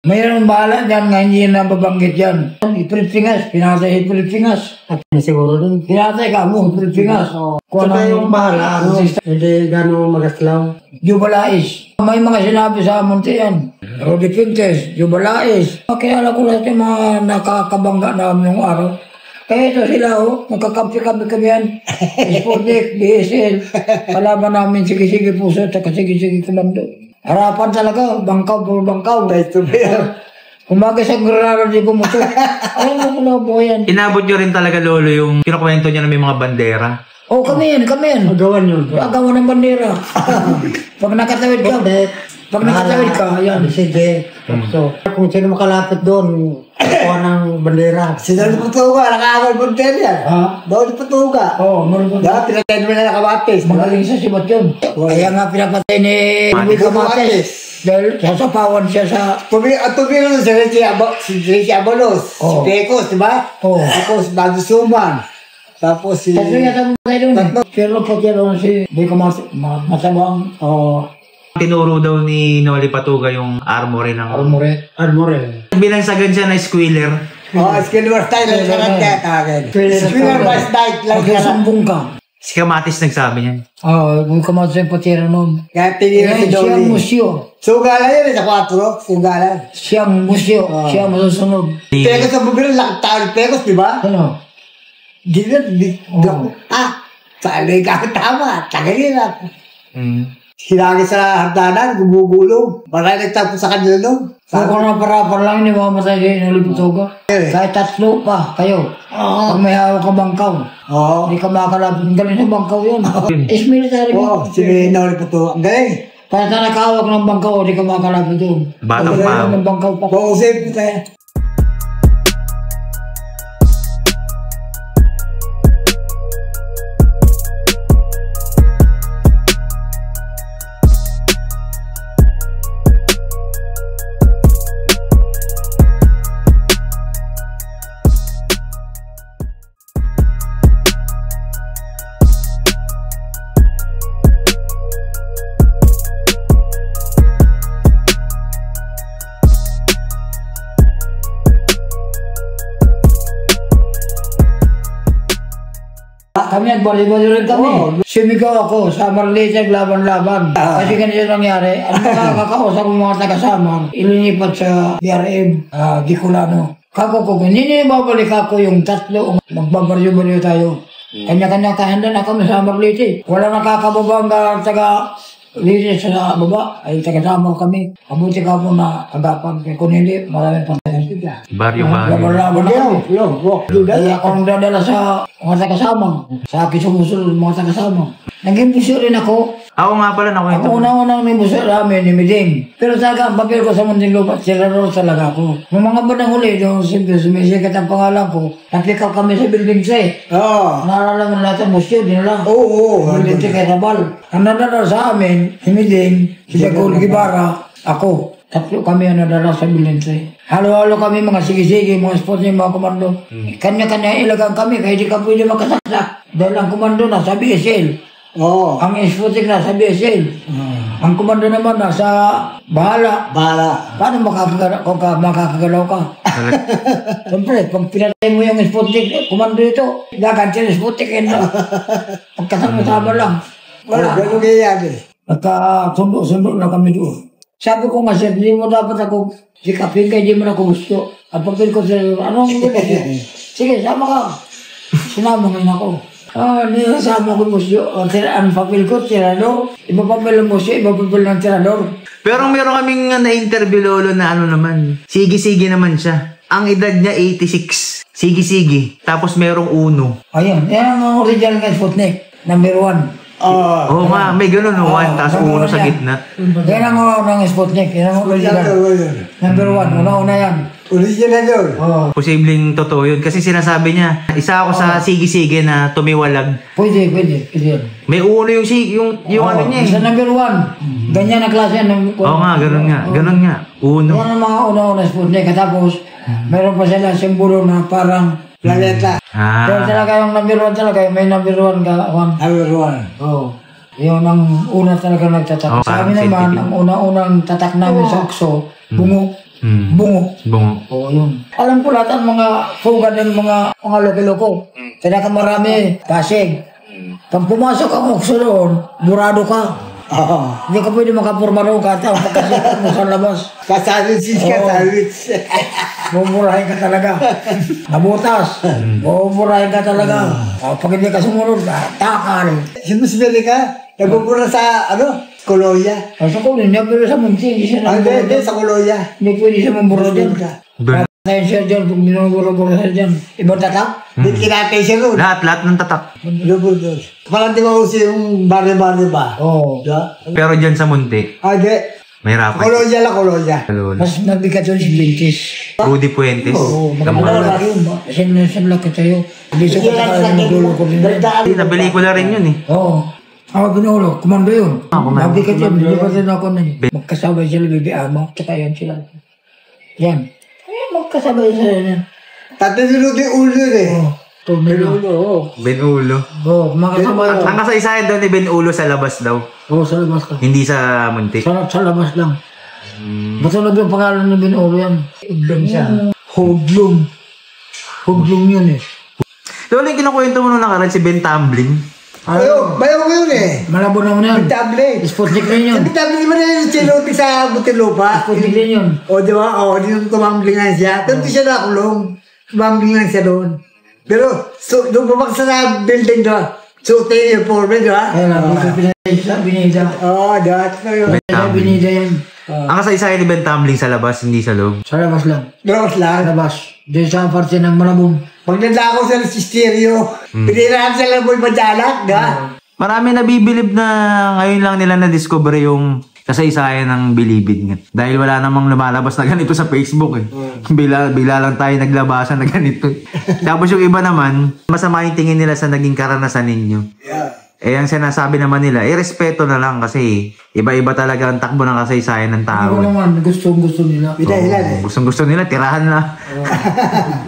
Mayroong bahala dyan nga hindi na babanggit yan. Ipilipinas, pinatay Ipilipinas. At siguro dun. Pinatay ka mo, Ipilipinas. Saka yung bahala, hindi gano'ng magaslaw. Jubalais. May mga sinabi sa Monte yan. Rodi Pintes, Jubalais. Kilala ko lahat yung mga nakakabangga namin yung araw. Kaya ito sila, magkakampi kami yan. Sportnik, DSL. Kalaban namin, sige-sige puso, at sige-sige komando. Harapan talaga, bangkaw, puro bangkaw. Kumaga sa Guerrero, di bumuto. Ay, nakulobo yan. Inabot nyo rin talaga, Lolo, yung kinukwento niya na may mga bandera. Oo, kami yan. Magawan yun. Magawa ng bandera. Pag nakatawid ka, yan. Sige. So, kung sino makalapit doon, kuha ng bandera. Sino na patuga? Nakakawal bandera yan. Ha? Doon na patuga. Oo, meron Dahil pinatay mo na nakabatis. magaling sa sibat yun. Kaya nga pinapatay ni Luis Camates. Dahil sasapawan siya sa... Tumiro nun si Ricky Abalos. Si Pecos, di ba? Oo. Tapos Bago Suman. Tapos si... Tatlo yata mo tayo doon. Pero patiro si Luis Camates. Masabang. Tinuro daw ni Noli Patuga yung armory ng... Armore. Binansagan siya na squealer. Skillware style lang siya nagkakagin. Skillware style lang siya. Magkasumbong ka. Si Camates nagsabi niyan. Luis Camates yung patiro nun. Kaya tinira si Siyang Dolly. musyo. Sugalan yun sa 4. Sugalan. Siyang musyo. Siya masusunod. Pecos sa bubiro, lakit tayo ni Pecos, di ba? Ano? Sali ka tama. Tagayin na. Hinagi sa hagdanan, gumugulong. Maraming nagtapos sa kanila nun. Kung para lang, hindi mamatay din ng Liputoga. Kahit tatlo pa kayo. Pag may hawak ka bangkaw. Hindi ka makalapit. Galing sa bangkaw yun. Ex-military mo. Si Noli Patuga. Ang galing. Kaya sa nakahawak ng bangkaw, hindi ka makalapit yun. Batang pa. Ng bangkaw pa. Pausip tayo. Kami nagbali-bali rin kami. Sumigaw ako sa Marlitag, laban-laban. Kasi ganito nangyari. Ang makakakausap ng mga taga-Samar, ilinipat sa BRM, Gicolano. Kako ko, hindi babalik ako yung tatlo. Magbabaryo-baryo tayo. Kanya-kanya kahanda na kami sa Marlitag. Wala nakakababang taga-Litis sa baba. Ay taga-Samar kami. Kabuti ka po na agapan. Kung hindi, maraming pantayan. Baryo-baryo. Laban-laban na kami. Kaya ako nang dadala sa mga taga-Samar. Sa akin sumusunod mga taga-Samar. Naging busyo rin ako. Ako nga pala nakwento. Ako una-unang may busyo namin, ni Miding. Pero talaga, ang papel ko sa Muntinlupa, Tirador talaga ako. Nung mga bandang huli, yung sumisikat ang pangalan ko, napikaw kami sa Building 3. Naalala mo lahat ang busyo, dinala. Building 3 kay Rabal. Ang nadala sa amin, si Miding, si Dagol Gibara, ako. Tatlo kami ang nadala sa Building 3. Halo-halo kami, mga sige-sige, mga sports niya, mga komando. Kanya-kanya ilagang kami, kaya di ka pwede makasaksak. Dahil ang komando na sa BSL. Ang Esputik na sa BSL. Ang komando naman na sa Bahala. Paano makakagalaw ka? Siyempre, pag pinatay mo yung Esputik, komando ito, gaganti yung Esputik. Pagkasama-sama lang. Ganun ganyan eh. Nagkasundo na kami doon. Sabi ko nga, sir, hindi mo dapat ako sikapin kaya hindi mo na ako gusto. At pagpil ko sir, anong gusto? Sige, sama ka. Sinama ngayon ako. Nisama ko musyo. Ang papel ko, tirador. Iba papel ng musyo, iba papel ng tirador. Pero meron kaming na-interview, Lolo, na ano naman. Sige-sige naman siya. Ang edad niya 86. Sige-sige. Tapos merong uno. Ayun, yan ang original ng Sputnik. Number 1. Oo nga, may ganun, no? Tapos uno sa gitna. Yan ang unang Sputnik. Yan ang original. Number 1. Una-una yan. Original yun. Posibleng totoo yun. Kasi sinasabi niya, isa ako sa sige-sige na tumiwalag. Pwede yan. May uno yung ano niya eh. Sa number 1. Ganyan na klase yan. Oo nga, ganun nga. Uno. Yan ang mga una-una Sputnik. Tapos, meron pa sila simbolo na parang planeta. Pero talaga yung number 1 talaga, may number 1 ka. Number 1. Oo. Yun ang una talaga nagtatak. Sa amin naman, ang una-unang tatak namin sa Okso, bungo. Bungo. Oo, yun. Alam ko lahat ang mga sugat ng mga loko-loko. Pinakamarami, Pasig. Pag pumasok ang okso doon, burado ka. Hindi ka pwede makapurma doon kahit ang pagkasikat mo sa labas. Kasawits. Mumurahin ka talaga. Nabutas. Mumurahin ka talaga. Pag hindi ka sumunod, takal. Simusbili ka? Nagpupura sa, Koloya. Sa kulinya, pero sa munti, hindi siya naburo. Hindi, sa Koloya. Hindi pwede siya maburo dyan. Kaya siya dyan, kung binuburo-buro siya dyan. Ibang tatak? Hindi kinatay siya ron. Lahat ng tatak. Lubod. Parang di ba uso yung bari-bari ba? Oo. Pero dyan sa munti, Hindi. mahirapan. Koloya lang, Koloya. Mas nabigat yun si Bintis. Rudy Puentes. Oo, magkakala yun ba? Kasi nasalaki tayo. Hindi siya katakala ng magulo ko rin. Napelikula rin yun eh. Oo. Ako pinulo, kumando yun. Kumando. Nabigat yun, hindi pa rin ako nun. Magkasabay sila, Bibi Ama, tsaka yan sila. Yan. Magkasabay sila yan. Tatlo niluto yung ulo eh. Oo. Benulo. Oo, makasabay yun. Ang kasaysayan daw ni Benulo sa labas daw. Oo, sa labas ka. Hindi sa munti. Sa labas lang. Matulog yung pangalan ng Binulo yan. Hudlum siya. Hudlum. Hudlum yun eh. Lolo, yung kinukwento mo nung nakaraan si Ben Tumbling. Bayaw ko yun eh. Malabo naman yan. Tablet. Sputnik rin yun. Tablet mo na yung sinuti sa Butilupa. Sputnik rin yun. O, di ba? O, di nung tumambling lang siya. Doon siya nakulong. Tumambling lang siya doon. Pero, doon pumaksa sa building doon. Suotin yung forme, di ba? Kaya lang, dito sa Binida. Oo, dahil na yun. Sa Binida yan. Ang kasaysayan ni Ben Tumbling sa labas, hindi sa loob. Sa labas lang. Draws Sa lang. labas. Dito sa parte ng Malabong. Pag nandako sa stereo, pinirahan sa laboy madalak, di ba? Marami nabibilib na ngayon lang nila na-discover yung kasaysayan ng Bilibid nga. Dahil wala namang lumalabas na ganito sa Facebook eh. Bila lang tayo naglabasan na ganito. Tapos yung iba naman, masama yung tingin nila sa naging karanasan ninyo. Yeah. Ang sinasabi naman nila, respeto na lang kasi iba-iba talaga ang takbo ng kasaysayan ng Ako tao. naman, gusto nila. Bidahilan eh. Gustong-gusto nila, tirahan na.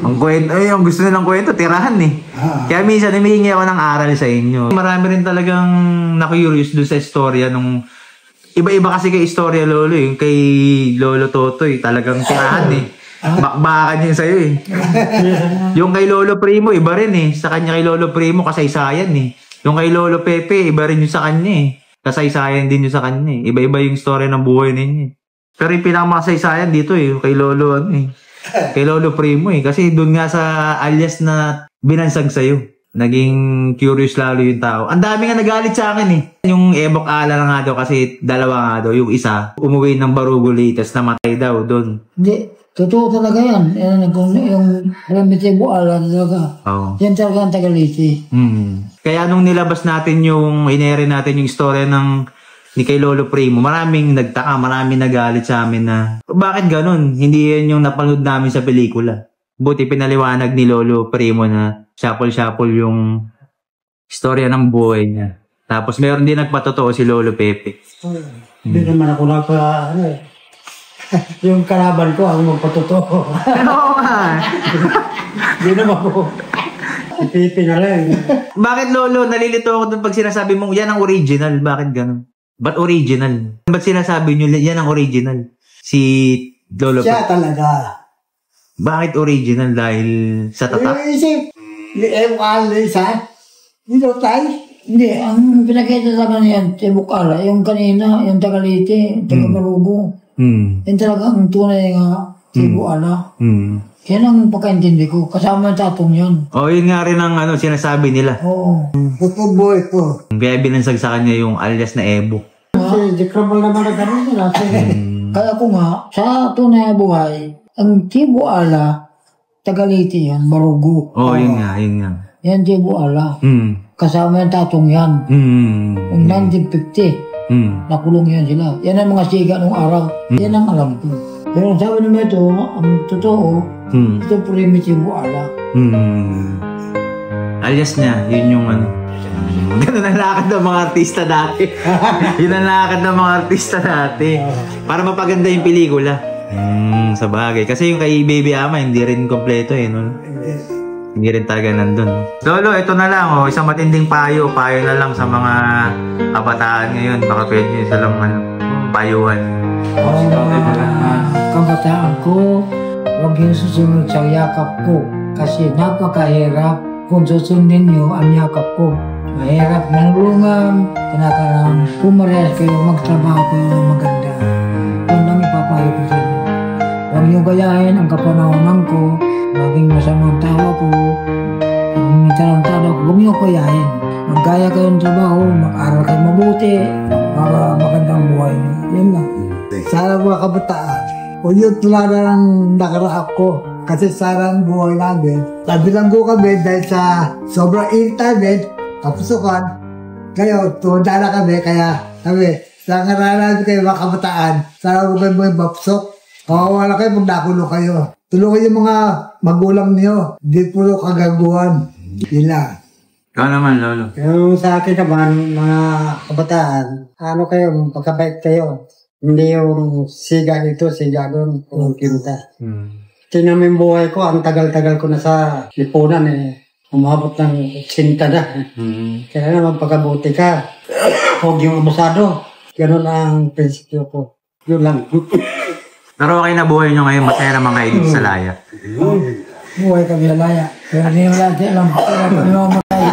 Ang kwento, ang gusto nilang kwento, tirahan eh. Kaya minsan, humihingi ako ng aral sa inyo. Marami rin talagang na-curious doon sa istorya nung iba-iba kasi kay istorya Lolo eh. Yung kay Lolo Totoy, talagang tirahan eh. Bakbakan yun sa'yo eh. Yung kay Lolo Primo, iba rin eh. Sa kanya kay Lolo Primo, kasaysayan eh. Yung kay Lolo Pepe, iba rin yung sa kanya eh. Kasaysayan din yung sa kanya eh. Iba-iba yung story ng buhay ninyo. Pero yung pinakamakasaysayan dito eh, yung kay Lolo kay Lolo Primo eh. Kasi doon nga sa alias na binansag sa'yo. Naging curious lalo yung tao. Ang dami nga nagalit sa akin eh. Yung Ebok Ala na nga daw kasi dalawa nga daw. Yung isa, umuwi ng Barugo latest, namatay daw doon. Hindi. Totoo talaga yan. Yung Remitibo Ala talaga. Oo. Yan talaga ang Tagaliti. Kaya nung nilabas natin yung, inere natin yung istorya ng ni kay Lolo Primo, maraming nagtaka, maraming nagalit sa amin na, bakit ganun? Hindi yan yung napanood namin sa pelikula. Buti pinaliwanag ni Lolo Primo na shuffle-shuffle yung istorya ng buhay niya. Tapos meron din nagpatotoo si Lolo Pepe. Hindi naman ako yung kalaban ko ang magpatotoo. Oo nga. Hindi naman ako. Ipipi na lang. Bakit Lolo, nalilito ako dun pag sinasabi mong yan ang original? Bakit ganun? Ba't original? Ba't sinasabi nyo yan ang original? Si Lolo Siya Pepe. talaga. Bakit original? Dahil sa tatak? Isip, Ebok Ala isa, dito tayo. Hindi, ang pinakita sa kanya yan, Ebok Ala, yung kanina, yung Tagaliti, yung Tagabarugo. Yan talaga ang tunay nga Ebok Ala. Yan ang pagkaintindi ko. Kasama yung tatong yan. O, yun nga rin ang sinasabi nila. Oo. Putuboy ko. Kaya binansag sa kanya yung alias na Ebo. Kasi dikrabal naman na gano'n nila. Kaya ko nga, sa tunay na buhay, ang Tibo Ala, Tagaliti yan, Barugo. Oo, yun nga, yun nga. Yan Tibo Ala. Kasama yung tatong yan. Yung 1950. Nakulong yan sila. Yan ang mga siga nung araw. Yan ang alam ko. Pero sabi naman ito, ang totoo, ito Primitibo Ala. Alias niya, yun yung ganun ang lakad ng mga artista dati. Yun ang lakad ng mga artista dati. Para mapaganda yung pelikula. Sa bagay. Kasi yung kay Baby Ama, hindi rin kompleto eh. No? Hindi rin talaga nandun. Lolo, ito na lang. Isang matinding payo. Payo na lang sa mga kabataan ngayon. Baka pwede nyo silang payuhan. Kabataan ko, huwag yung susunod sa yakap ko. Kasi napakahirap kung susundin niyo ang yakap ko. Mahirap manulungan, tinatanong pumarehas kayo, magtrabaho kayo ng maganda. Yun lang ipapayo ko sa inyo. Huwag niyo gayahin ang kapanahonan ko, maging masamang tao ko, maging tao ko, huwag niyo gayahin. Maggaya kayo ng trabaho, mag-aral kayo mabuti, para magandang buhay niyo. Yun lang. Sana mga kabataan, o yun tulada ng nakaraak ko. Kasi sana ang buhay namin. Nabilanggo kami dahil sa sobrang init namin, kapusukan. Ngayon, tumanda na kami, kaya sabi, sa ngaralan kayo mga kabataan, sana huwag kayo mga mapsok. Kawawa na kayo pag nakulong kayo. Tulungan yung mga magulang niyo. Hindi puro kagaguhan. Yun. Ikaw naman, Lolo. Yung sa akin naman, mga kabataan, ano kayo, pagkabait kayo. Hindi yung siga dito, siga doon, pumunta. Tingnan mo yung buhay ko, ang tagal-tagal ko na sa lipunan eh. Umabot ng 80 na. Kaya naman pagkabuti ka, huwag yung abusado. Ganun ang prinsipyo ko. Yun lang. Pero okay na buhay nyo ngayon, masaya naman kayo dito sa Laya. Buhay kami lalaya. Pero hindi mo natin alam kung kami mamatay.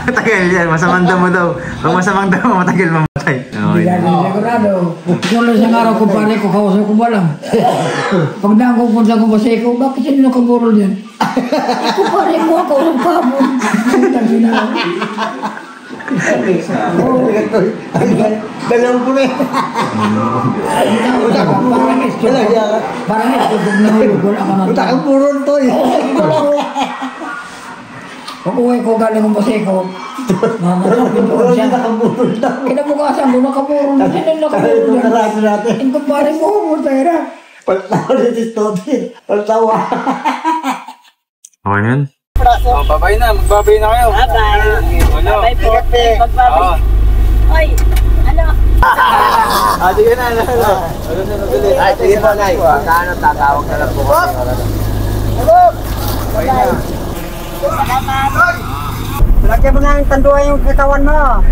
Matagal yan, masamang damo daw. Pag masamang damo, matagal mamatay. Hindi natin sigurado. Tuloy sa araw ko pare ko, kausap ko ba lang. Pag nakupunta ko ba sa ikaw, bakit hindi nakaburol yan? Ako pare mo, kausap ka mo. Dalaw ko na. Parang ito, kung nahulog, wala ka na. Utak ang puron to eh. Pag uwi ko galing ng basiko, nakapin ko siya. Kinabukasan ko, nakapurol na siya. Nakapurol na. Ang kumpare mo, mutera. Paltawa na si Toby. Paltawa. Okay na yun? Babay na, magbabay na kayo. Bye-bye. Bye po. Magbabay. Oy, ano? Sige na, Ay, sige po, Nay. Kano, tatawag na lang po kami. Hello. Bye-bye. Salamat. Lagyan mo na yung tanduan yung katawan mo.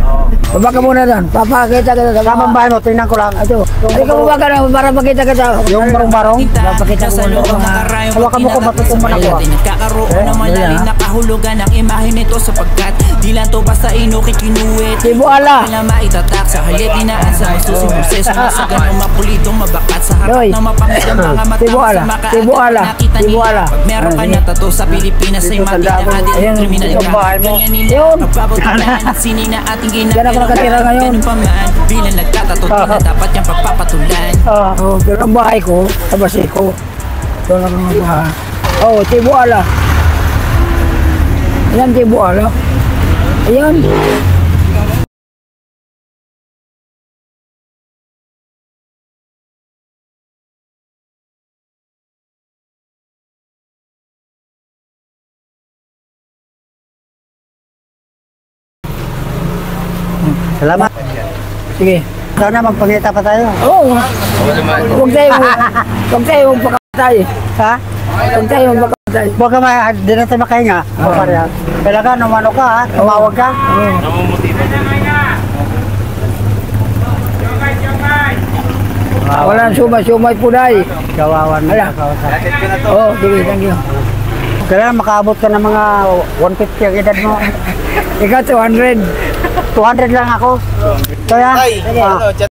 Baba ka muna doon. Papakita ka sa Tamang bahay mo, tingnan ko lang. Ito. Ay, baba ka na para makita ka sa... Yung barong-barong. Papakita ko muna. Hawakan mo ko, matutuman ako. Nagkakaroon ng malalim na kahulugan ang imahe nito sapagkat di lang to basta inukikinuwit. Tibo ala. Na maitatak sa halip dinaan sa masusing proseso na sa ganong mapulitong mabakat sa harap ng mapangitang mga mata Tibo ala. Tibo ala. Tibo ala. Pag meron ka na tato sa Pilipinas ay makita adil kriminal ka. Ganyan nila magbabataan at sini na ating Diyan ako nakatira ngayon. Ganun pa man bilang nagtatato na dapat niyang pagpapatulan. Pero ang bahay ko, sa basiko. Ito lang ang bahay. Tibo ala. Ayan, tibo ala. Ayan. Salamat. Sige. Sana magpangita pa tayo. Oo. Huwag tayo magpakatay. Ha? Huwag tayo magpakatay. Huwag ka di na tayo makahinga. Kailangan umano ka ha, tumawag ka. Walang sumay po dahil. Kawawan mo. Ala. Sige, thank you. Kailangan makaabot ka ng mga 150 ang edad mo. Ikaw 200. 200 lang ako. Kaya, Ay, chat